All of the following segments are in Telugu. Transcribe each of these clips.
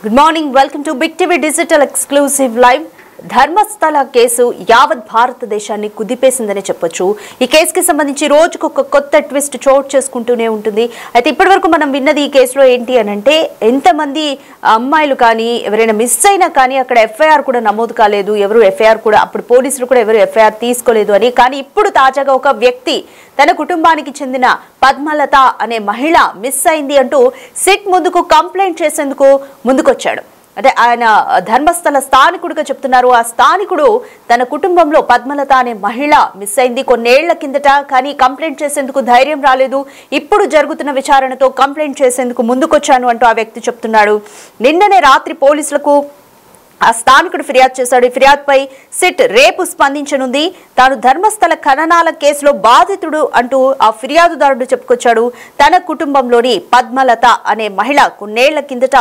Good morning. Welcome to Big TV Digital Exclusive Live. Dharmasthala case యావత్ భారతదేశాన్ని కుదిపేసిందని చెప్పొచ్చు. ఈ కేసుకి సంబంధించి రోజుకు ఒక కొత్త ట్విస్ట్ చోటు చేసుకుంటూనే ఉంటుంది. అయితే ఇప్పటివరకు మనం విన్నది ఈ కేసులో ఏంటి అనంటే ఎంతమంది అమ్మాయిలు కానీ ఎవరైనా మిస్ అయినా కానీ అక్కడ ఎఫ్ఐఆర్ కూడా నమోదు కాలేదు, ఎవరు ఎఫ్ఐఆర్ కూడా అప్పుడు పోలీసులు కూడా ఎవరు ఎఫ్ఐఆర్ తీసుకోలేదు అని. కానీ ఇప్పుడు తాజాగా ఒక వ్యక్తి తన కుటుంబానికి చెందిన పద్మలత అనే మహిళ మిస్ అయింది అంటూ సిట్ ముందుకు కంప్లైంట్ చేసేందుకు ముందుకొచ్చాడు. అంటే ఆయన ధర్మస్థల స్థానికుడిగా చెప్తున్నారు. ఆ స్థానికుడు తన కుటుంబంలో పద్మలత అనే మహిళ మిస్ అయింది కొన్నేళ్ల కిందట, కానీ కంప్లైంట్ చేసేందుకు ధైర్యం రాలేదు. ఇప్పుడు జరుగుతున్న విచారణతో కంప్లైంట్ చేసేందుకు ముందుకొచ్చాను అంటూ ఆ వ్యక్తి చెప్తున్నాడు. నిన్ననే రాత్రి పోలీసులకు ఆ స్థానికుడు ఫిర్యాదు చేశాడు. ఈ ఫిర్యాదుపై సిట్ రేపు స్పందించనుంది. తాను ధర్మస్థల ఖననాల కేసులో బాధితుడు అంటూ ఆ ఫిర్యాదుదారుడు చెప్పుకొచ్చాడు. తన కుటుంబంలోని పద్మలత అనే మహిళ కొన్నేళ్ల కిందట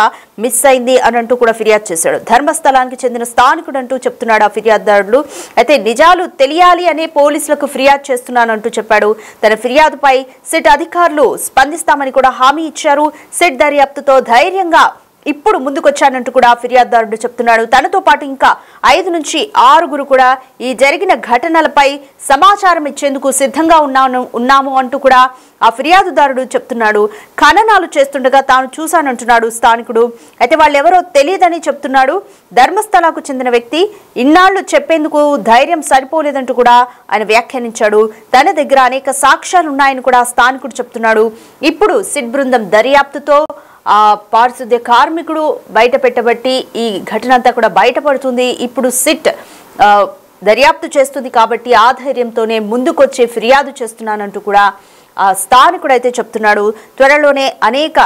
మిస్ అయింది అని అంటూ కూడా ఫిర్యాదు చేశాడు. ధర్మస్థలానికి చెందిన స్థానికుడు అంటూ చెప్తున్నాడు ఆ ఫిర్యాదుదారుడు. అయితే నిజాలు తెలియాలి అనే పోలీసులకు ఫిర్యాదు చేస్తున్నానంటూ చెప్పాడు. తన ఫిర్యాదుపై సిట్ అధికారులు స్పందిస్తామని కూడా హామీ ఇచ్చారు. సిట్ దర్యాప్తుతో ధైర్యంగా ఇప్పుడు ముందుకొచ్చానంటూ కూడా ఫిర్యాదుదారుడు చెప్తున్నాడు. తనతో పాటు ఇంకా 5 నుంచి 6 కూడా ఈ జరిగిన ఘటనలపై సమాచారం ఇచ్చేందుకు సిద్ధంగా ఉన్నాము అంటూ కూడా ఆ ఫిర్యాదుదారుడు చెప్తున్నాడు. ఖననాలు చేస్తుండగా తాను చూశానంటున్నాడు స్థానికుడు. అయితే వాళ్ళెవరో తెలియదని చెప్తున్నాడు. ధర్మస్థలకు చెందిన వ్యక్తి ఇన్నాళ్లు చెప్పేందుకు ధైర్యం సరిపోలేదంటూ కూడా ఆయన వ్యాఖ్యానించాడు. తన దగ్గర అనేక సాక్ష్యాలు ఉన్నాయని కూడా స్థానికుడు చెప్తున్నాడు. ఇప్పుడు సిట్ బృందం దర్యాప్తుతో ఆ పారిశుద్ధ్య కార్మికుడు బయట పెట్టబట్టి ఈ ఘటన అంతా కూడా బయటపడుతుంది. ఇప్పుడు సిట్ దర్యాప్తు చేస్తుంది కాబట్టి ఆ ధైర్యంతోనే ముందుకొచ్చి ఫిర్యాదు చేస్తున్నానంటూ కూడా ఆ స్థానికుడు అయితే చెప్తున్నాడు. త్వరలోనే అనేక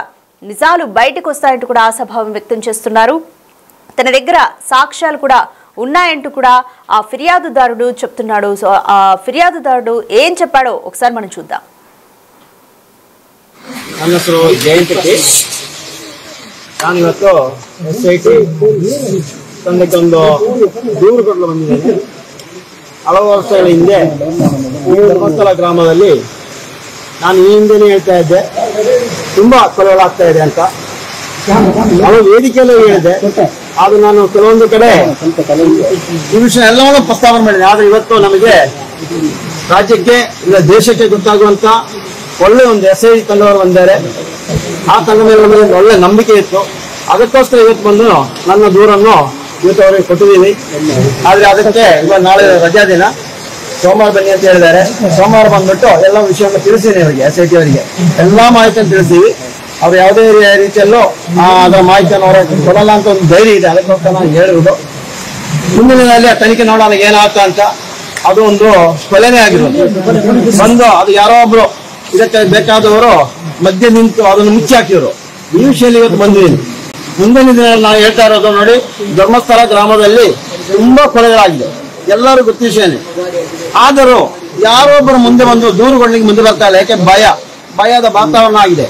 నిజాలు బయటకు వస్తాయంటూ కూడా ఆశాభావం వ్యక్తం చేస్తున్నారు. తన దగ్గర సాక్ష్యాలు కూడా ఉన్నాయంటూ కూడా ఆ ఫిర్యాదుదారుడు చెప్తున్నాడు. సో ఆ ఫిర్యాదుదారుడు ఏం చెప్పాడో ఒకసారి మనం చూద్దాం. ನಾನು ಇವತ್ತು SIT ತಂಡಕ್ಕೊಂದು ದೂರು ಕೊಡಲು ಬಂದಿದ್ದೇನೆ. ಹಲವು ವರ್ಷಗಳ ಹಿಂದೆ ಈ ಧರ್ಮಸ್ಥಳ ಗ್ರಾಮದಲ್ಲಿ ನಾನು ಈ ಹಿಂದೆನೇ ಹೇಳ್ತಾ ಇದ್ದೆ ತುಂಬಾ ಕೊಲೆಗಳಾಗ್ತಾ ಇದೆ ಅಂತ. ಹಲವು ವೇದಿಕೆಯಲ್ಲೂ ಹೇಳಿದೆ. ಅದು ನಾನು ಕೆಲವೊಂದು ಕಡೆ ಈ ವಿಷಯ ಎಲ್ಲವನ್ನೂ ಪ್ರಸ್ತಾವನೆ ಮಾಡಿದೆ. ಆದ್ರೆ ಇವತ್ತು ನಮಗೆ ರಾಜ್ಯಕ್ಕೆ ಇಲ್ಲ ದೇಶಕ್ಕೆ ಗೊತ್ತಾಗುವಂತ ಒಳ್ಳೆ ಒಂದು SIT ತಂಡವರು ಬಂದಿದ್ದಾರೆ. ಆ ತಂಡ ಮೇಲೆ ನಮಗೆ ಒಳ್ಳೆ ನಂಬಿಕೆ ಇತ್ತು. ಅದಕ್ಕೋಸ್ಕರ ಇವತ್ತು ಬಂದು ನನ್ನ ದೂರನ್ನು ಇವತ್ತು ಅವರಿಗೆ ಕೊಟ್ಟಿದ್ದೀವಿ. ಆದ್ರೆ ಅದಕ್ಕೆ ಇವಾಗ ನಾಳೆ ರಜಾ ದಿನ, ಸೋಮವಾರ ಬನ್ನಿ ಅಂತ ಹೇಳಿದ್ದಾರೆ. ಸೋಮವಾರ ಬಂದ್ಬಿಟ್ಟು ಎಲ್ಲ ವಿಷಯವನ್ನು ತಿಳಿಸಿದ್ದೀನಿ ಅವರಿಗೆ, SIT ಅವರಿಗೆ ಎಲ್ಲಾ ಮಾಹಿತಿಯನ್ನು ತಿಳಿಸ್ತೀವಿ. ಅವ್ರು ಯಾವುದೇ ರೀತಿಯಲ್ಲೂ ಅದರ ಮಾಹಿತಿಯನ್ನು ಅವರ ಕೊಡಲ್ಲ ಅಂತ ಒಂದು ಧೈರ್ಯ ಇದೆ. ಅದಕ್ಕೋಸ್ಕರ ನಾನು ಹೇಳಿರುವುದು ಮುಂದಿನ ದಿನದಲ್ಲಿ ಆ ತನಿಖೆ ನೋಡೋಣ ಏನಾಗ್ತಾ ಅಂತ. ಅದು ಒಂದು ಕೊಲೆನೇ ಆಗಿರೋದು. ಬಂದು ಅದು ಯಾರೋ ಒಬ್ರು ಇದಕ್ಕೆ ಬೇಕಾದವರು ಮಧ್ಯೆ ನಿಂತು ಅದನ್ನು ಮುಚ್ಚಿ ಹಾಕಿದ್ರು. ಈ ವಿಷಯದಲ್ಲಿ ಇವತ್ತು ಬಂದಿದ್ದೀನಿ. ಮುಂದಿನ ದಿನಗಳಲ್ಲಿ ನಾವು ಹೇಳ್ತಾ ಇರೋದು ನೋಡಿ, ಧರ್ಮಸ್ಥಳ ಗ್ರಾಮದಲ್ಲಿ ತುಂಬಾ ಕೊಲೆಗಳಾಗಿದೆ, ಎಲ್ಲರೂ ಗೊತ್ತ ವಿಷಯನೇ. ಆದರೂ ಯಾರೊಬ್ಬರು ಮುಂದೆ ಬಂದು ದೂರುಗಳಿಗೆ ಮುಂದೆ ಬರ್ತಾ ಇಲ್ಲ. ಯಾಕೆ ಭಯದ ವಾತಾವರಣ ಆಗಿದೆ.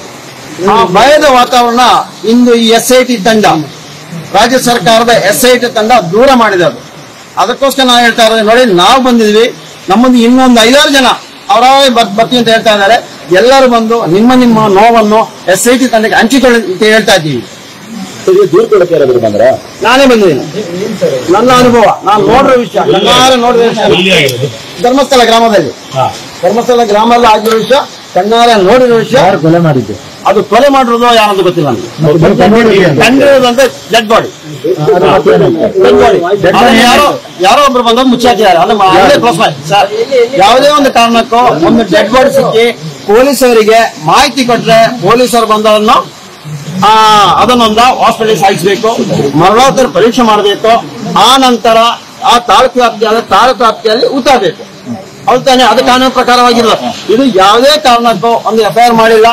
ಆ ಭಯದ ವಾತಾವರಣ ಇಂದು ಈ SIT ತಂಡ, ರಾಜ್ಯ ಸರ್ಕಾರದ SIT ತಂಡ ದೂರ ಮಾಡಿದೆ. ಅದಕ್ಕೋಸ್ಕರ ನಾವು ಹೇಳ್ತಾ ಇರೋದು ನೋಡಿ, ನಾವು ಬಂದಿದ್ವಿ, ನಮ್ಮದು ಇನ್ನೊಂದು 5-6 ಜನ ಅವರೇ ಬರ್ತೀವಿ ಅಂತ ಹೇಳ್ತಾ ಇದ್ದಾರೆ. ಎಲ್ಲರೂ ಬಂದು ನಿಮ್ಮ ನೋವನ್ನು SIT ತಂಡಕ್ಕೆ ಹಂಚಿಕೊಳ್ಳಿ ಅಂತ ಹೇಳ್ತಾ ಇದ್ದೀವಿ. ದೂರ ಕೊಡಕ್ಕೆ ಯಾರಾದ್ರೂ ಬಂದ್ರ? ನಾನೇ ಬಂದಿದ್ದೀನಿ. ನನ್ನ ಅನುಭವ, ನಾನು ನೋಡಿರೋ ವಿಷಯ, ನೋಡಿರೋ ವಿಷಯ ಧರ್ಮಸ್ಥಳ ಗ್ರಾಮದಲ್ಲಿ ಆಗಿರೋ ವಿಷಯ, ಕಣ್ಣಾರೆ ನೋಡಿರೋ ವಿಷಯ. ಯಾರು ಕೊಲೆ ಮಾಡಿದ್ದು? ಅದು ಕೊಲೆ ಮಾಡಿರೋದು ಯಾರಂತ ಗೊತ್ತಿಲ್ಲ ನನಗೆ. ಕಂಡಿರೋದಂತೆ ಡೆಡ್ ಬಾಡಿ. ಯಾರೋ ಒಬ್ರು ಬಂದ ಮುಚ್ಚಾಕಿದ್ದಾರೆ. ಯಾವುದೇ ಒಂದು ಕಾರಣಕ್ಕೂ ಒಂದು ಡೆಡ್ ಬಾಡಿ ಸಿಕ್ಕಿ ಪೊಲೀಸರಿಗೆ ಮಾಹಿತಿ ಕೊಟ್ರೆ ಪೊಲೀಸರು ಬಂದವರನ್ನು ಅದನ್ನೊಂದು ಹಾಸ್ಪಿಟಲ್ ಸಾಗಿಸಬೇಕು, ಮರಣೋತ್ತರ ಪರೀಕ್ಷೆ ಮಾಡಬೇಕು. ಆ ನಂತರ ಆ ತಾಲೂಕು ವ್ಯಾಪ್ತಿಯಲ್ಲಿ ಉತ್ತರಬೇಕು. ಹೌದು ತಾನೆ? ಅದು ಕಾನೂನು ಪ್ರಕಾರವಾಗಿಲ್ಲ. ಇದು ಯಾವುದೇ ಕಾರಣಕ್ಕೂ ಒಂದು FIR ಮಾಡಿಲ್ಲ,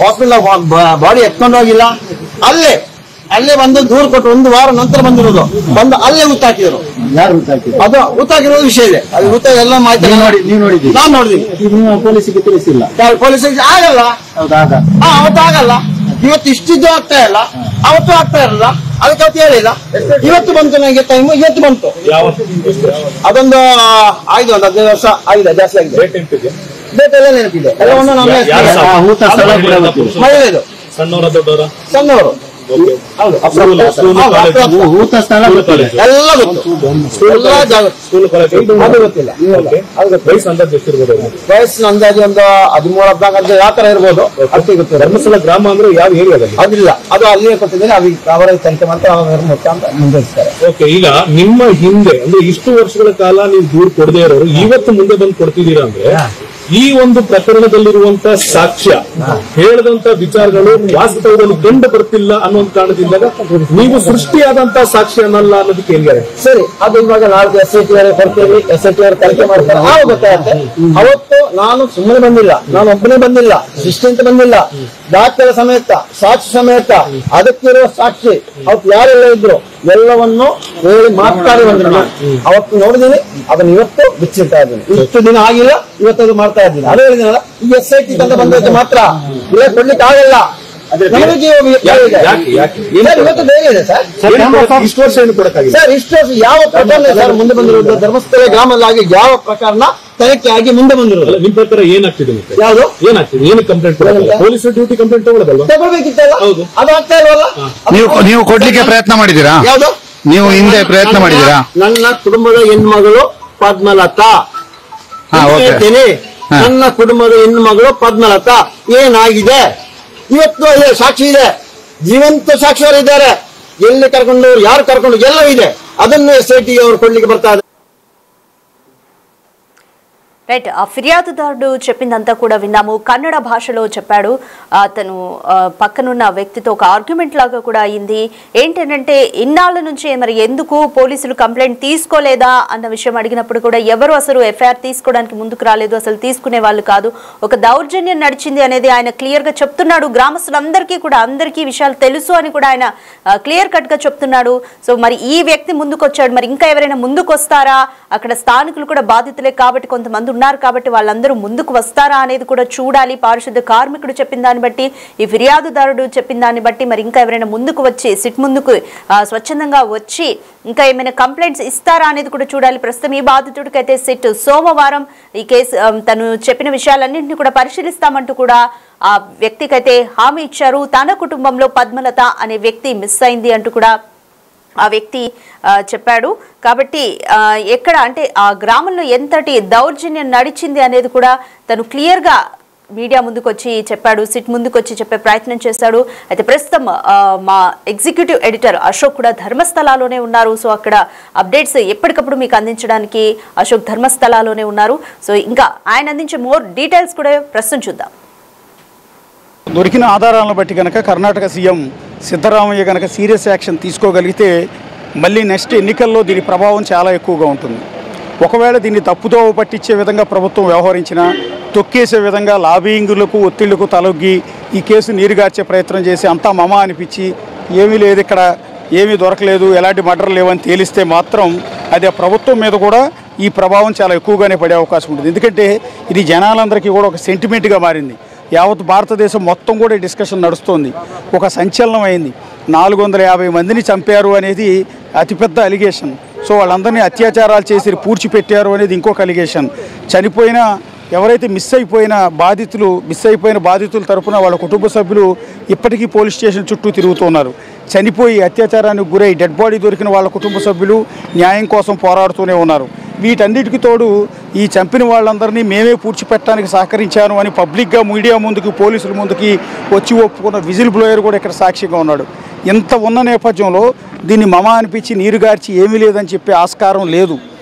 ಹಾಸ್ಪಿಟಲ್ ಬಾಡಿ ಎತ್ಕೊಂಡು ಹೋಗಿಲ್ಲ. ಅಲ್ಲೇ ಬಂದು ದೂರು ಕೊಟ್ಟು 1 ವಾರ ನಂತರ ಬಂದಿರೋದು. ಬಂದು ಅಲ್ಲೇ ಉತ್ತಾಕಿದ್ರು. ಯಾರು ಉತ್ತಾಕಿದ್ರು? ಅದು ಉತ್ತಾಕಿರೋದು ವಿಷಯ ಇದೆ. ಅದು ಉತ್ತ ಎಲ್ಲ ಮಾಹಿತಿ ನೀವು ನೋಡಿದ್ದೀವಿ. ನಾನು ನೋಡಿದೀನಿ. ನೀವು ಪೊಲೀಸಿಗೆ ತಿಳಿಸಿಲ್ಲ? ಪೊಲೀಸಿಗೆ ಆಗಲ್ಲ. ಅವತ್ತು ಆಗಲ್ಲ. ಇವತ್ತು ಇಷ್ಟಿದ್ದು ಆಗ್ತಾ ಇಲ್ಲ, ಅವತ್ತು ಆಗ್ತಾ ಇರಲ್ಲ. ಅದಕ್ಕೆ ಅವತ್ತು ಹೇಳಿಲ್ಲ. ಇವತ್ತು ಬಂತು ನನಗೆ ಟೈಮ್, ಇವತ್ತು ಬಂತು. ಅದೊಂದು ಆಯ್ತು, ಒಂದು 15 ವರ್ಷ ಆಗಿದೆ, ಜಾಸ್ತಿ ಆಗಿದೆ. ಡೇಟ್ ಎಲ್ಲ ನೆನಪಿದೆ. ಎಲ್ಲವನ್ನು ಮಹಿಳೆದು. ಸಣ್ಣವರು ಊಟ ಸ್ಥಳ ಎಲ್ಲ ಗೊತ್ತಿಲ್ಲ. ವಯಸ್ಸಿನ ಅಂದಾಜು ಒಂದು 13-14 ಯಾವ ತರ ಇರ್ಬೋದು ಅಷ್ಟೇ ಗೊತ್ತಿಲ್ಲ. ಧರ್ಮಸ್ಥಳ ಗ್ರಾಮ ಅಂದ್ರೆ ಯಾವ ಏರಿಯಾದಲ್ಲಿ ಅದಿಲ್ಲ, ಅದು ಅಲ್ಲಿಯೇ ಕೊಟ್ಟಿದ್ದೇನೆ. ಅವರ ಸಂಖ್ಯೆ ಮಾತ್ರ ಮುಖ್ಯ ಅಂತ ಮುಂದುವರಿಸ್ತಾರೆ. ಓಕೆ, ಈಗ ನಿಮ್ಮ ಹಿಂದೆ ಅಂದ್ರೆ ಇಷ್ಟು ವರ್ಷಗಳ ಕಾಲ ನೀವು ದೂರು ಕೊಡದೇ ಇರೋರು ಇವತ್ತು ಮುಂದೆ ಬಂದು ಕೊಡ್ತಿದ್ದೀರಾ ಅಂದ್ರೆ ಈ ಒಂದು ಪ್ರಕರಣದಲ್ಲಿರುವಂತ ಸಾಕ್ಷ್ಯ ಹೇಳದಂತ ವಿಚಾರಗಳು ವಾಸ್ತವದಲ್ಲಿ ಕಂಡು ಬರ್ತಿಲ್ಲ ಅನ್ನೋ ಕಾರಣದಿಂದ ನೀವು ಸೃಷ್ಟಿಯಾದಂತ ಸಾಕ್ಷ್ಯ ಅನ್ನಲ್ಲ ಅನ್ನೋದಕ್ಕೆ ಹೆಂಗಾರೆ ಸರಿ. ಅದು ಇವಾಗ ನಾಳೆ SIT ಕೊಡ್ತೀವಿ, SIT ತನಿಖೆ ಮಾಡ್ತಾರೆ, ಆವಾಗ ಗೊತ್ತಾಗುತ್ತೆ. ಅವತ್ತು ನಾನು ಸುಮ್ಮನೆ ಬಂದಿಲ್ಲ, ನಾನು ಒಬ್ಬನೇ ಬಂದಿಲ್ಲ, ಶಿಷ್ಟಿ ಅಂತ ಬಂದಿಲ್ಲ, ದಾಖಲೆ ಸಮೇತ, ಸಾಕ್ಷಿ ಸಮೇತ, ಅದಕ್ಕಿರುವ ಸಾಕ್ಷಿ ಅವತ್ತು ಯಾರೆಲ್ಲ ಇದ್ರು ಎಲ್ಲವನ್ನು ಹೇಳಿ ಮಾತಾಡಿ ಬಂದ್ರು. ಅವತ್ತು ನೋಡಿದೀನಿ, ಅದನ್ನ ಇವತ್ತು ಬಿಚ್ಚಿಡ್ತಾ ಇದ್ದೀನಿ. ಇಷ್ಟು ದಿನ ಆಗಿಲ್ಲ, ಇವತ್ತದು ಮಾಡ್ತಾ ಇದ್ದೀನಿ. ಅದೇ ಹೇಳಿದಿನಲ್ಲ, ಈ SIT ಅಂತ ಬಂದಕ್ಕೆ ಮಾತ್ರ ಇಲ್ಲ ಕೊಡ್ಲಿಕ್ಕೆ ಆಗಲ್ಲ. ಇವತ್ತು ಬೇರೆ ಇದೆ ಸರ್. ಇಷ್ಟು ವರ್ಷ ಏನು ಕೊಡಕ್ಕಾಗಿಲ್ಲ ಸರ್, ಇಷ್ಟು ವರ್ಷ ಯಾವ ಪ್ರಕರಣ ಸರ್ ಮುಂದೆ ಬಂದಿರೋದು? ಧರ್ಮಸ್ಥಳ ಗ್ರಾಮದಲ್ಲಿ ಯಾವ ಪ್ರಕರಣ ತನಿಖೆ ಆಗಿ ಮುಂದೆ ಬಂದಿರೋದು? ನಿಮ್ ಪ್ರಕಾರ ಏನಾಗ್ತಿದೆ? ಯಾವುದು ಏನಾಗ್ತಿದೆ? ಏನು ಕಂಪ್ಲೇಂಟ್ ಪೊಲೀಸ್ ಡ್ಯೂಟಿ ಕಂಪ್ಲೇಂಟ್ ತಗೊಳ್ಳೋದಲ್ವಾ? ತಗೊಳ್ಬೇಕಿತ್ತಲ್ಲ, ಅದು ಆಗ್ತಾ ಇಲ್ವಲ್ಲ. ನೀವು ಕೊಡ್ಲಿಕ್ಕೆ ಪ್ರಯತ್ನ ಮಾಡಿದ್ದೀರಾ? ಯಾವುದು ನೀವು ಹಿಂದೆ ಪ್ರಯತ್ನ ಮಾಡಿದ್ದೀರಾ? ನನ್ನ ಕುಟುಂಬದ ಹೆಣ್ಮಗಳು ಪದ್ಮಲತಾ ಹೇಳ್ತೇನೆ. ನನ್ನ ಕುಟುಂಬದ ಹೆಣ್ಮಗಳು ಪದ್ಮಲತಾ ಏನಾಗಿದೆ ಇವತ್ತು ಸಾಕ್ಷಿ ಇದೆ, ಜೀವಂತ ಸಾಕ್ಷಿಯವರಿದ್ದಾರೆ. ಎಲ್ಲಿ ಕರ್ಕೊಂಡು ಯಾರು ಕರ್ಕೊಂಡು ಎಲ್ಲ ಇದೆ. ಅದನ್ನು SIT ಅವರು ಕೊಡ್ಲಿಕ್ಕೆ ಬರ್ತಾ ಇದ್ದಾರೆ. రైట్, ఆ ఫిర్యాదుదారుడు చెప్పిందంతా కూడా విన్నాము. కన్నడ భాషలో చెప్పాడు. అతను పక్కనున్న వ్యక్తితో ఒక ఆర్గ్యుమెంట్ లాగా కూడా అయింది. ఏంటంటే ఇన్నాళ్ళ నుంచి మరి ఎందుకు పోలీసులు కంప్లైంట్ తీసుకోలేదా అన్న విషయం అడిగినప్పుడు కూడా ఎవరు అసలు FIR తీసుకోవడానికి ముందుకు రాలేదు, అసలు తీసుకునే వాళ్ళు కాదు, ఒక దౌర్జన్యం నడిచింది అనేది ఆయన క్లియర్ గా చెప్తున్నాడు. గ్రామస్తులందరికీ కూడా అందరికీ విషయాలు తెలుసు అని కూడా ఆయన క్లియర్ కట్ గా చెప్తున్నాడు. సో మరి ఈ వ్యక్తి ముందుకు వచ్చాడు, మరి ఇంకా ఎవరైనా ముందుకు వస్తారా? అక్కడ స్థానికులు కూడా బాధితులే కాబట్టి కొంతమంది ఉన్నారు కాబట్టి వాళ్ళందరూ ముందుకు వస్తారా అనేది కూడా చూడాలి. పారిశుద్ధ కార్మికుడు చెప్పిన దాన్ని బట్టి, ఈ ఫిర్యాదుదారుడు చెప్పిన దాన్ని బట్టి మరి ఇంకా ఎవరైనా ముందుకు వచ్చి సిట్ ముందుకు స్వచ్ఛందంగా వచ్చి ఇంకా ఏమైనా కంప్లైంట్స్ ఇస్తారా అనేది కూడా చూడాలి. ప్రస్తుతం ఈ బాధితుడికైతే సిట్ సోమవారం ఈ కేసు తను చెప్పిన విషయాలన్నింటినీ కూడా పరిశీలిస్తామంటూ కూడా ఆ వ్యక్తికైతే హామీ ఇచ్చారు. తన కుటుంబంలో పద్మలత అనే వ్యక్తి మిస్ అయింది అంటూ కూడా ఆ వ్యక్తి చెప్పాడు. కాబట్టి ఎక్కడ అంటే ఆ గ్రామంలో ఎంతటి దౌర్జన్యం నడిచింది అనేది కూడా తను క్లియర్ గా మీడియా ముందుకు వచ్చి చెప్పాడు, సిట్ ముందుకు వచ్చి చెప్పే ప్రయత్నం చేశాడు. అయితే ప్రస్తుతం మా ఎగ్జిక్యూటివ్ ఎడిటర్ అశోక్ కూడా ధర్మస్థలాలోనే ఉన్నారు. సో అక్కడ అప్డేట్స్ ఎప్పటికప్పుడు మీకు అందించడానికి అశోక్ ధర్మస్థలాలోనే ఉన్నారు. సో ఇంకా ఆయన అందించే మోర్ డీటెయిల్స్ కూడా ప్రస్తుతం చూద్దాం. దొరికిన ఆధారాలను బట్టి కనుక కర్ణాటక సీఎం సిద్ధరామయ్య కనుక సీరియస్ యాక్షన్ తీసుకోగలిగితే మళ్ళీ నెక్స్ట్ ఎన్నికల్లో దీని ప్రభావం చాలా ఎక్కువగా ఉంటుంది. ఒకవేళ దీన్ని తప్పుదో పట్టించే విధంగా ప్రభుత్వం వ్యవహరించినా, తొక్కేసే విధంగా లాబింగులకు ఒత్తిళ్లకు తలొగ్గి ఈ కేసు నీరుగార్చే ప్రయత్నం చేసి అంతా మమ అనిపించి ఏమీ లేదు, ఇక్కడ ఏమీ దొరకలేదు, ఎలాంటి మర్డర్ లేవని తేలిస్తే మాత్రం అది ఆ ప్రభుత్వం మీద కూడా ఈ ప్రభావం చాలా ఎక్కువగానే పడే అవకాశం ఉంటుంది. ఎందుకంటే ఇది జనాలందరికీ కూడా ఒక సెంటిమెంట్గా మారింది. యావత్ భారతదేశం మొత్తం కూడా డిస్కషన్ నడుస్తోంది. ఒక సంచలనం అయింది. 450 మందిని చంపారు అనేది అతిపెద్ద అలిగేషన్. సో వాళ్ళందరినీ అత్యాచారాలు చేసి పూడ్చిపెట్టారు అనేది ఇంకొక అలిగేషన్. చనిపోయిన ఎవరైతే మిస్ అయిపోయిన బాధితుల తరపున వాళ్ళ కుటుంబ సభ్యులు ఇప్పటికీ పోలీస్ స్టేషన్ చుట్టూ తిరుగుతున్నారు. చనిపోయి అత్యాచారానికి గురై డెడ్ బాడీ దొరికిన వాళ్ళ కుటుంబ సభ్యులు న్యాయం కోసం పోరాడుతూనే ఉన్నారు. వీటన్నిటికి తోడు ఈ చంపిన వాళ్ళందరినీ మేమే పూడ్చిపెట్టడానికి సహకరించాను అని పబ్లిక్గా మీడియా ముందుకు, పోలీసుల ముందుకి వచ్చి ఒప్పుకున్న విజిల్ బ్లోయర్ కూడా ఇక్కడ సాక్షిగా ఉన్నాడు. ఇంత ఉన్న నేపథ్యంలో దీన్ని మమ అనిపించి నీరుగార్చి ఏమీ లేదని చెప్పే ఆస్కారం లేదు.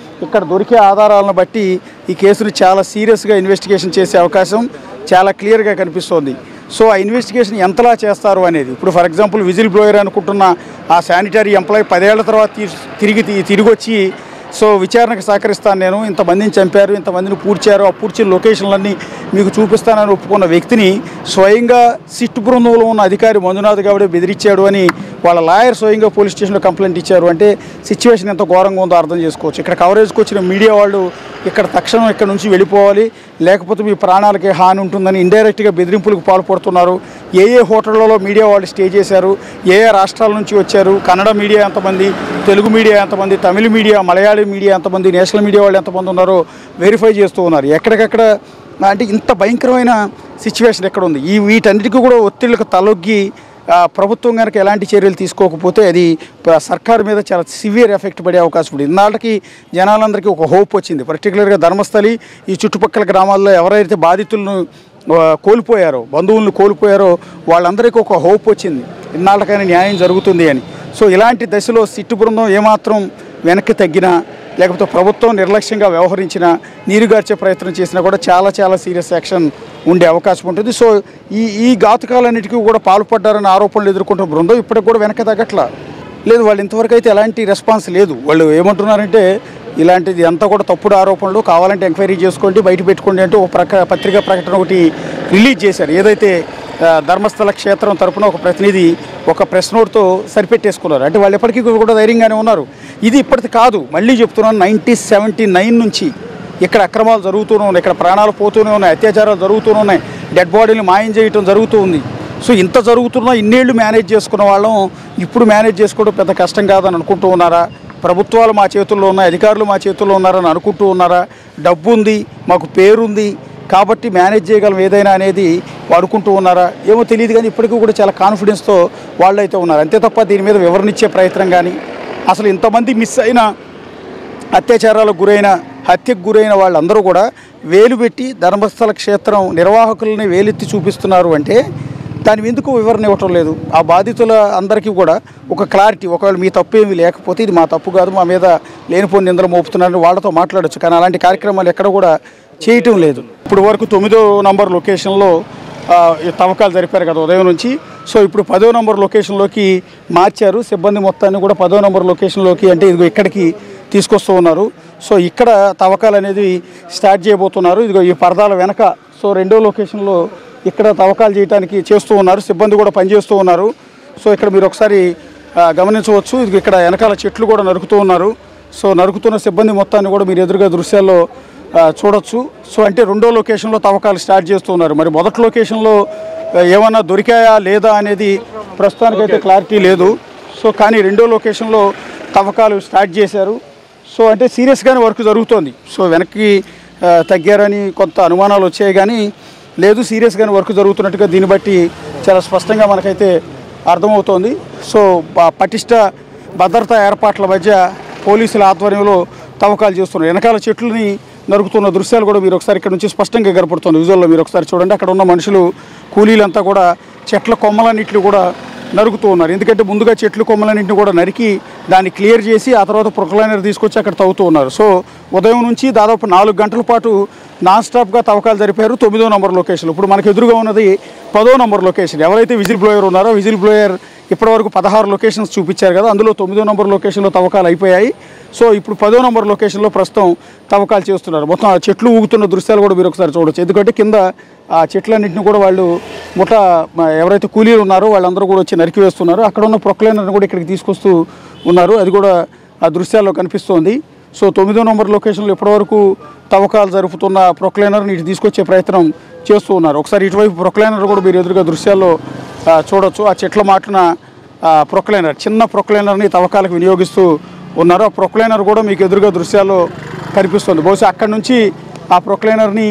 ఇక్కడ దొరికే ఆధారాలను బట్టి ఈ కేసును చాలా సీరియస్గా ఇన్వెస్టిగేషన్ చేసే అవకాశం చాలా క్లియర్గా కనిపిస్తోంది. సో ఆ ఇన్వెస్టిగేషన్ ఎంతలా చేస్తారు అనేది ఇప్పుడు ఫర్ ఎగ్జాంపుల్ విజిల్ బ్లోయర్ అనుకుంటున్న ఆ శానిటరీ ఎంప్లాయీ 10 ఏళ్ల తర్వాత తిరిగి వచ్చి సో విచారణకు సహకరిస్తాను, నేను ఇంతమందిని చంపారు, ఇంతమందిని పూడ్చారు, ఆ పూడ్చిన లొకేషన్లన్నీ మీకు చూపిస్తానని ఒప్పుకున్న వ్యక్తిని స్వయంగా సిట్ బృందంలో ఉన్న అధికారి మంజునాథ్ గౌడే బెదిరించాడు అని వాళ్ళ లాయర్ స్వయంగా పోలీస్ స్టేషన్లో కంప్లైంట్ ఇచ్చారు. అంటే సిచ్యువేషన్ ఎంత ఘోరంగా ఉందో అర్థం చేసుకోవచ్చు. ఇక్కడ కవరేజ్కి వచ్చిన మీడియా వాళ్ళు ఇక్కడ తక్షణం ఇక్కడ నుంచి వెళ్ళిపోవాలి, లేకపోతే మీ ప్రాణాలకి హాని ఉంటుందని ఇండైరెక్ట్గా బెదిరింపులకు పాల్పడుతున్నారు. ఏ హోటళ్లలో మీడియా వాళ్ళు స్టే చేశారు, ఏ రాష్ట్రాల నుంచి వచ్చారు, కన్నడ మీడియా ఎంతమంది, తెలుగు మీడియా ఎంతమంది, తమిళ మీడియా, మలయాళీ మీడియా ఎంతమంది, నేషనల్ మీడియా వాళ్ళు ఎంతమంది ఉన్నారో వెరిఫై చేస్తూ ఉన్నారు. ఎక్కడికక్కడ అంటే ఇంత భయంకరమైన సిచ్యువేషన్ ఎక్కడ ఉంది. వీటన్నిటికీ కూడా ఒత్తిళ్లకు తలొగ్గి ప్రభుత్వం కనుక ఎలాంటి చర్యలు తీసుకోకపోతే అది సర్కారు మీద చాలా సివియర్ ఎఫెక్ట్ పడే అవకాశం ఉంది. ఇన్నాళ్ళకి జనాలందరికీ ఒక హోప్ వచ్చింది. పర్టికులర్గా ధర్మస్థలి ఈ చుట్టుపక్కల గ్రామాల్లో ఎవరైతే బాధితులను కోల్పోయారో, బంధువులను కోల్పోయారో వాళ్ళందరికీ ఒక హోప్ వచ్చింది, ఇన్నాళ్ళకైనా న్యాయం జరుగుతుంది అని. సో ఇలాంటి దశలో సిట్టు బృందం ఏమాత్రం వెనక్కి తగ్గినా, లేకపోతే ప్రభుత్వం నిర్లక్ష్యంగా వ్యవహరించినా, నీరుగార్చే ప్రయత్నం చేసినా కూడా చాలా సీరియస్ యాక్షన్ ఉండే అవకాశం ఉంటుంది. సో ఈ ఘాతుకాలన్నిటికీ కూడా పాల్పడ్డారని ఆరోపణలు ఎదుర్కొంటున్న బృందం ఇప్పటికి కూడా వెనక తగ్గట్లా లేదు. వాళ్ళు ఇంతవరకు అయితే ఎలాంటి రెస్పాన్స్ లేదు. వాళ్ళు ఏమంటున్నారంటే ఇలాంటిది అంతా కూడా తప్పుడు ఆరోపణలు, కావాలంటే ఎంక్వైరీ చేసుకోండి, బయట పెట్టుకోండి అంటూ ఒక పత్రికా ప్రకటన ఒకటి రిలీజ్ చేశారు. ఏదైతే ధర్మస్థల క్షేత్రం తరపున ఒక ప్రతినిధి ఒక ప్రెస్ నోట్తో సరిపెట్టేసుకున్నారు. అంటే వాళ్ళు ఎప్పటికీ కూడా ధైర్యంగానే ఉన్నారు. ఇది ఇప్పటిది కాదు, మళ్ళీ చెప్తున్నాను, 1979 నుంచి ఇక్కడ అక్రమాలు జరుగుతూనే ఉన్నాయి, ఇక్కడ ప్రాణాలు పోతూనే ఉన్నాయి, అత్యాచారాలు జరుగుతూనే ఉన్నాయి, డెడ్ బాడీని మాయం చేయటం జరుగుతూ ఉంది. సో ఇంత జరుగుతున్నా ఇన్నేళ్లు మేనేజ్ చేసుకున్న వాళ్ళం ఇప్పుడు మేనేజ్ చేసుకోవడం పెద్ద కష్టం కాదని అనుకుంటూ ఉన్నారా? ప్రభుత్వాలు మా చేతుల్లో ఉన్నాయి, అధికారులు మా చేతుల్లో ఉన్నారని అనుకుంటూ ఉన్నారా? డబ్బు ఉంది, మాకు పేరుంది కాబట్టి మేనేజ్ చేయగలం ఏదైనా అనేది అనుకుంటూ ఉన్నారా? ఏమో తెలియదు. కానీ ఇప్పటికీ కూడా చాలా కాన్ఫిడెన్స్తో వాళ్ళు అయితే ఉన్నారు. అంతే తప్ప దీని మీద వివరణ ఇచ్చే ప్రయత్నం కానీ, అసలు ఇంతమంది మిస్ అయిన, అత్యాచారాలకు గురైన, హత్యకు గురైన వాళ్ళందరూ కూడా వేలు పెట్టి ధర్మస్థల క్షేత్రం నిర్వాహకులని వేలెత్తి చూపిస్తున్నారు అంటే దాని ఎందుకు వివరణ ఇవ్వటం లేదు? ఆ బాధితుల అందరికీ కూడా ఒక క్లారిటీ, ఒకవేళ మీ తప్పు ఏమీ లేకపోతే ఇది మా తప్పు కాదు, మా మీద లేనిపోని నిందలు మోపుతున్నారని వాళ్ళతో మాట్లాడచ్చు. కానీ అలాంటి కార్యక్రమాలు ఎక్కడ కూడా చేయటం లేదు. ఇప్పుడు వరకు 9వ నంబర్ లొకేషన్లో తవ్వకాలు జరిపారు కదా ఉదయం నుంచి. సో ఇప్పుడు 10వ నంబర్ లొకేషన్లోకి మార్చారు. సిబ్బంది మొత్తాన్ని కూడా 10వ నంబర్ లొకేషన్లోకి, అంటే ఇదిగో ఇక్కడికి తీసుకొస్తూ ఉన్నారు. సో ఇక్కడ తవ్వకాలు అనేది స్టార్ట్ చేయబోతున్నారు. ఇదిగో ఈ పరదాల వెనక, సో 2వ లొకేషన్లో ఇక్కడ తవ్వకాలు చేయడానికి చేస్తూ ఉన్నారు. సిబ్బంది కూడా పనిచేస్తూ ఉన్నారు. సో ఇక్కడ మీరు ఒకసారి గమనించవచ్చు. ఇది ఇక్కడ వెనకాల చెట్లు కూడా నరుకుతూ ఉన్నారు. సో నరుకుతున్న సిబ్బంది మొత్తాన్ని కూడా మీరు ఎదురుగా దృశ్యాల్లో చూడొచ్చు. సో అంటే 2వ లొకేషన్లో తవ్వకాలు స్టార్ట్ చేస్తూ ఉన్నారు. మరి మొదటి లొకేషన్లో ఏమన్నా దొరికాయా లేదా అనేది ప్రస్తుతానికైతే క్లారిటీ లేదు. సో కానీ 2వ లొకేషన్లో తవ్వకాలు స్టార్ట్ చేశారు. సో అంటే సీరియస్గానే వర్క్ జరుగుతోంది. సో వెనక్కి తగ్గారని కొంత అనుమానాలు వచ్చాయి, కానీ లేదు, సీరియస్గానే వర్క్ జరుగుతున్నట్టుగా దీన్ని బట్టి చాలా స్పష్టంగా మనకైతే అర్థమవుతోంది. సో పటిష్ట భద్రతా ఏర్పాట్ల మధ్య పోలీసుల ఆధ్వర్యంలో తవ్వకాలు చేస్తున్నారు. వెనకాల చెట్లని నరుకుతున్న దృశ్యాలు కూడా మీరు ఒకసారి ఇక్కడ నుంచి స్పష్టంగా కనపడుతుంది. విజువల్లో మీరు ఒకసారి చూడండి. అక్కడ ఉన్న మనుషులు, కూలీలంతా కూడా చెట్ల కొమ్మలన్నింటినీ కూడా నరుకుతూ ఉన్నారు. ఎందుకంటే ముందుగా చెట్లు కొమ్మలన్నింటినీ కూడా నరికి దాన్ని క్లియర్ చేసి ఆ తర్వాత ప్రొక్లైనర్ తీసుకొచ్చి అక్కడ తవ్వుతూ ఉన్నారు. సో ఉదయం నుంచి దాదాపు 4 గంటల పాటు నాన్ స్టాప్గా తవ్వకాలు జరిపారు 9వ నంబర్ లొకేషన్. ఇప్పుడు మనకు ఎదురుగా ఉన్నది 10వ నంబర్ లొకేషన్. ఎవరైతే విజిల్ బ్లోయర్ ఉన్నారో, విజిల్ బ్లోయర్ ఇప్పటివరకు 16 లొకేషన్స్ చూపించారు కదా, అందులో 9వ నంబర్ లొకేషన్లో తవ్వకాలు అయిపోయాయి. సో ఇప్పుడు 10వ నంబర్ లొకేషన్లో ప్రస్తుతం తవ్వకాలు చేస్తున్నారు. మొత్తం ఆ చెట్లు ఊగుతున్న దృశ్యాలు కూడా మీరు ఒకసారి చూడొచ్చు. ఎందుకంటే కింద ఆ చెట్లన్నింటినీ కూడా వాళ్ళు ఎవరైతే కూలీలు ఉన్నారో వాళ్ళందరూ కూడా వచ్చి నరికి వేస్తున్నారు. అక్కడ ఉన్న ప్రొక్లైనర్ని కూడా ఇక్కడికి తీసుకొస్తూ ఉన్నారు. అది కూడా ఆ దృశ్యాల్లో కనిపిస్తోంది. సో 9వ నంబర్ లొకేషన్లో ఇప్పటివరకు తవ్వకాలు జరుపుతున్న ప్రొక్లైనర్ని ఇటు తీసుకొచ్చే ప్రయత్నం చేస్తూ ఉన్నారు. ఒకసారి ఇటువైపు ప్రొక్లైనర్ కూడా మీరు ఎదురుగా దృశ్యాల్లో చూడొచ్చు. ఆ చెట్ల మాటన ప్రొక్లైనర్, చిన్న ప్రొక్లైనర్ని తవ్వకాలకు వినియోగిస్తూ ఉన్నారు. ఆ ప్రొక్లైనర్ కూడా మీకు ఎదురుగా దృశ్యాల్లో కనిపిస్తుంది. బహుశా అక్కడి నుంచి ఆ ప్రొక్లైనర్ని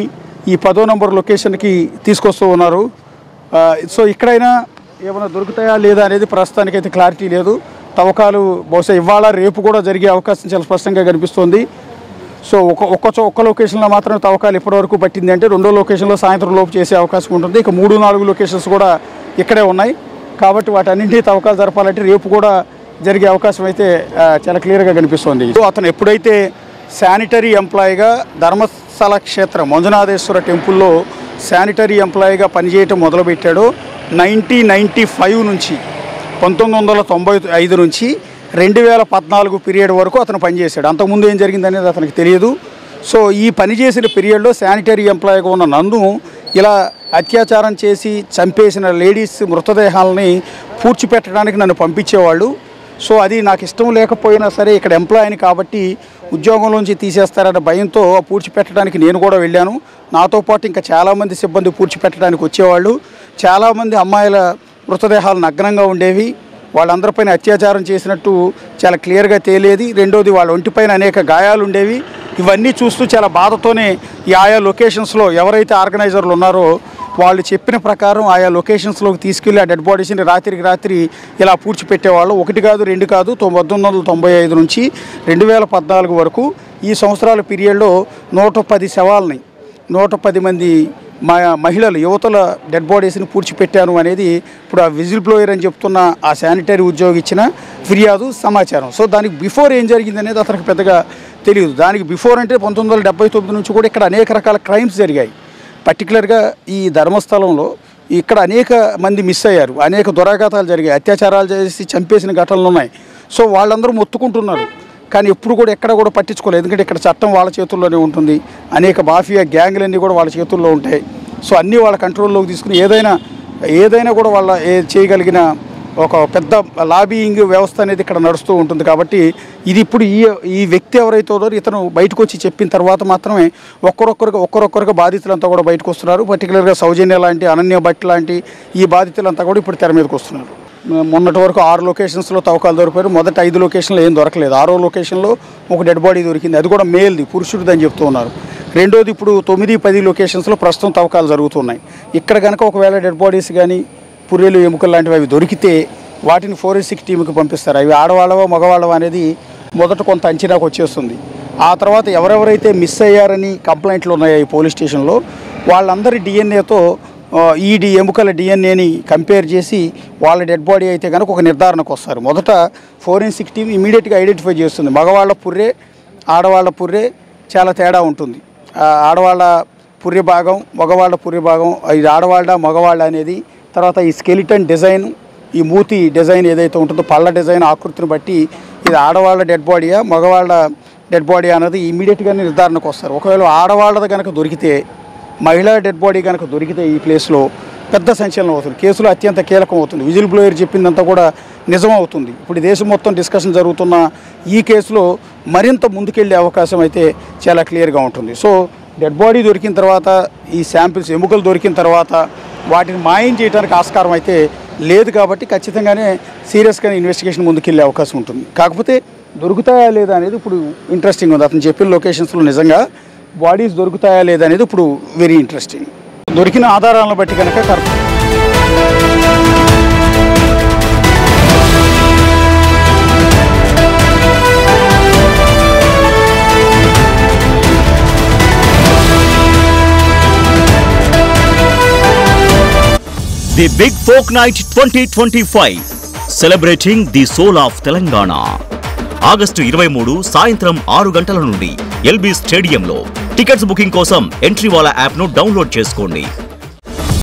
ఈ 10వ నంబర్ లొకేషన్కి తీసుకొస్తూ ఉన్నారు. సో ఇక్కడైనా ఏమైనా దొరుకుతాయా లేదా అనేది ప్రస్తుతానికైతే క్లారిటీ లేదు. తవ్వకాలు బహుశా ఇవాళ రేపు కూడా జరిగే అవకాశం చాలా స్పష్టంగా కనిపిస్తుంది. సో ఒక్క లొకేషన్లో మాత్రమే తవ్వకాలు ఇప్పటివరకు పట్టింది అంటే 2వ లొకేషన్లో సాయంత్రం లోపు చేసే అవకాశం ఉంటుంది. ఇక 3-4 లొకేషన్స్ కూడా ఇక్కడే ఉన్నాయి. కాబట్టి వాటన్నింటినీ తవ్వకాలు జరపాలంటే రేపు కూడా జరిగే అవకాశం అయితే చాలా క్లియర్గా కనిపిస్తుంది. సో అతను ఎప్పుడైతే శానిటరీ ఎంప్లాయీగా ధర్మస్థల క్షేత్రం మంజునాథేశ్వర టెంపుల్లో శానిటరీ ఎంప్లాయీగా పనిచేయటం మొదలుపెట్టాడో 1995 నుంచి 1995 నుంచి 2014 పీరియడ్ వరకు అతను పనిచేశాడు. అంతకుముందు ఏం జరిగిందనేది అతనికి తెలియదు. సో ఈ పనిచేసిన పీరియడ్లో శానిటరీ ఎంప్లాయీగా ఉన్న నన్ను ఇలా అత్యాచారం చేసి చంపేసిన లేడీస్ మృతదేహాలని పూడ్చిపెట్టడానికి నన్ను పంపించేవాళ్ళు. సో అది నాకు ఇష్టం లేకపోయినా సరే ఇక్కడ ఎంప్లాయీని కాబట్టి ఉద్యోగంలోంచి తీసేస్తారన్న భయంతో పూడ్చిపెట్టడానికి నేను కూడా వెళ్ళాను. నాతో పాటు ఇంకా చాలామంది సిబ్బంది పూడ్చిపెట్టడానికి వచ్చేవాళ్ళు. చాలామంది అమ్మాయిల మృతదేహాలు నగ్నంగా ఉండేవి. వాళ్ళందరిపైన అత్యాచారం చేసినట్టు చాలా క్లియర్గా తేలేది. రెండోది వాళ్ళ ఒంటిపైన అనేక గాయాలు ఉండేవి. ఇవన్నీ చూస్తూ చాలా బాధతోనే ఈ ఆయా లొకేషన్స్లో ఎవరైతే ఆర్గనైజర్లు ఉన్నారో వాళ్ళు చెప్పిన ప్రకారం ఆయా లొకేషన్స్లోకి తీసుకెళ్లి ఆ డెడ్ బాడీస్ని రాత్రికి రాత్రి ఇలా పూడ్చిపెట్టేవాళ్ళు. 1 కాదు 2 కాదు 1995 నుంచి 2014 వరకు ఈ సంవత్సరాల పీరియడ్లో 110 శవాలని 110 మంది మహిళలు యువతల డెడ్ బాడీస్ని పూడ్చిపెట్టాను అనేది ఇప్పుడు ఆ విజిల్ బ్లోయర్ అని చెప్తున్న ఆ శానిటరీ ఉద్యోగి ఇచ్చిన ఫిర్యాదు సమాచారం. సో దానికి బిఫోర్ ఏం జరిగింది అనేది అతనికి పెద్దగా తెలియదు. దానికి బిఫోర్ అంటే 1979 నుంచి కూడా ఇక్కడ అనేక రకాల క్రైమ్స్ జరిగాయి. పర్టికులర్గా ఈ ధర్మస్థలంలో ఇక్కడ అనేక మంది మిస్ అయ్యారు, అనేక దురాఘాతాలు జరిగాయి, అత్యాచారాలు చేసి చంపేసిన ఘటనలు ఉన్నాయి. సో వాళ్ళందరూ మొత్తుకుంటున్నారు, కానీ ఎప్పుడు కూడా ఎక్కడ కూడా పట్టించుకోలేదు. ఎందుకంటే ఇక్కడ చట్టం వాళ్ళ చేతుల్లోనే ఉంటుంది, అనేక మాఫియా గ్యాంగులన్నీ కూడా వాళ్ళ చేతుల్లో ఉంటాయి. సో అన్నీ వాళ్ళ కంట్రోల్లోకి తీసుకుని ఏదైనా కూడా వాళ్ళ చేయగలిగిన ఒక పెద్ద లాబీయింగ్ వ్యవస్థ అనేది ఇక్కడ నడుస్తూ ఉంటుంది. కాబట్టి ఇది ఇప్పుడు ఈ వ్యక్తి ఎవరైతే ఉన్నారో ఇతను బయటకు వచ్చి చెప్పిన తర్వాత మాత్రమే ఒక్కరొక్కరుగా బాధితులంతా కూడా బయటకు వస్తున్నారు. పర్టికులర్గా సౌజన్య లాంటి, అనన్య భట్ లాంటి ఈ బాధితులంతా కూడా ఇప్పుడు తెర మీదకి వస్తున్నారు. మొన్నటి వరకు 6 లొకేషన్స్లో తవ్వకాలు దొరికారు. మొదట 5 లొకేషన్లో ఏం దొరకలేదు. 6వ లొకేషన్లో ఒక డెడ్ బాడీ దొరికింది, అది కూడా మేల్ది, పురుషుడిది అని చెప్తూ ఉన్నారు. రెండోది ఇప్పుడు 9-10 లొకేషన్స్లో ప్రస్తుతం తవ్వకాలు జరుగుతున్నాయి. ఇక్కడ కనుక ఒకవేళ డెడ్ బాడీస్ కానీ పుర్రెలు ఎముకలు లాంటివి అవి దొరికితే వాటిని ఫోరెన్సిక్ టీంకి పంపిస్తారు. అవి ఆడవాళ్ళవో మగవాళ్ళవో అనేది మొదట కొంత అంచనాకు వచ్చేస్తుంది. ఆ తర్వాత ఎవరెవరైతే మిస్ అయ్యారని కంప్లైంట్లు ఉన్నాయో ఈ పోలీస్ స్టేషన్లో వాళ్ళందరి డిఎన్ఏతో ఈ ఎముకల డిఎన్ఏని కంపేర్ చేసి వాళ్ళ డెడ్ బాడీ అయితే కనుక ఒక నిర్ధారణకు వస్తారు. మొదట ఫోరెన్సిక్ టీం ఇమీడియట్గా ఐడెంటిఫై చేస్తుంది. మగవాళ్ళ పుర్రె ఆడవాళ్ళ పుర్రె చాలా తేడా ఉంటుంది. ఆడవాళ్ళ పుర్రె భాగం మగవాళ్ళ పుర్రె భాగం ఇది ఆడవాళ్ళ మగవాళ్ళ అనేది, తర్వాత ఈ స్కెలిటన్ డిజైన్, ఈ మూతి డిజైన్ ఏదైతే ఉంటుందో పళ్ళ డిజైన్ ఆకృతిని బట్టి ఇది ఆడవాళ్ళ డెడ్ బాడీయా మగవాళ్ళ డెడ్ బాడీ అనేది ఇమీడియట్గానే నిర్ధారణకు వస్తారు. ఒకవేళ ఆడవాళ్ళది కనుక దొరికితే, మహిళా డెడ్ బాడీ కనుక దొరికితే ఈ ప్లేస్లో పెద్ద సంచలనం అవుతుంది, కేసులో అత్యంత కీలకం అవుతుంది. విజిల్ బ్లోయర్ చెప్పిందంతా కూడా నిజం అవుతుంది. ఇప్పుడు దేశం మొత్తం డిస్కషన్ జరుగుతున్న ఈ కేసులో మరింత ముందుకెళ్లే అవకాశం అయితే చాలా క్లియర్గా ఉంటుంది. సో డెడ్ బాడీ దొరికిన తర్వాత, ఈ శాంపిల్స్ ఎముకలు దొరికిన తర్వాత వాటిని మాయం చేయడానికి ఆస్కారం అయితే లేదు. కాబట్టి ఖచ్చితంగానే సీరియస్గానే ఇన్వెస్టిగేషన్ ముందుకెళ్ళే అవకాశం ఉంటుంది. కాకపోతే దొరుకుతాయా లేదా అనేది ఇప్పుడు ఇంట్రెస్టింగ్ ఉంది. అతను చెప్పిన లొకేషన్స్లో నిజంగా బాడీస్ దొరుకుతాయా లేదా అనేది ఇప్పుడు వెరీ ఇంట్రెస్టింగ్. దొరికిన ఆధారాలను బట్టి కనుక The Big Folk Night 2025 celebrating the soul of Telangana. August 23 సాయంత్రం 6 గంటల నుండి ఎల్బీ స్టేడియంలో. టికెట్స్ బుకింగ్ కోసం ఎంట్రీ వాలా యాప్ ను డౌన్లోడ్ చేసుకోండి.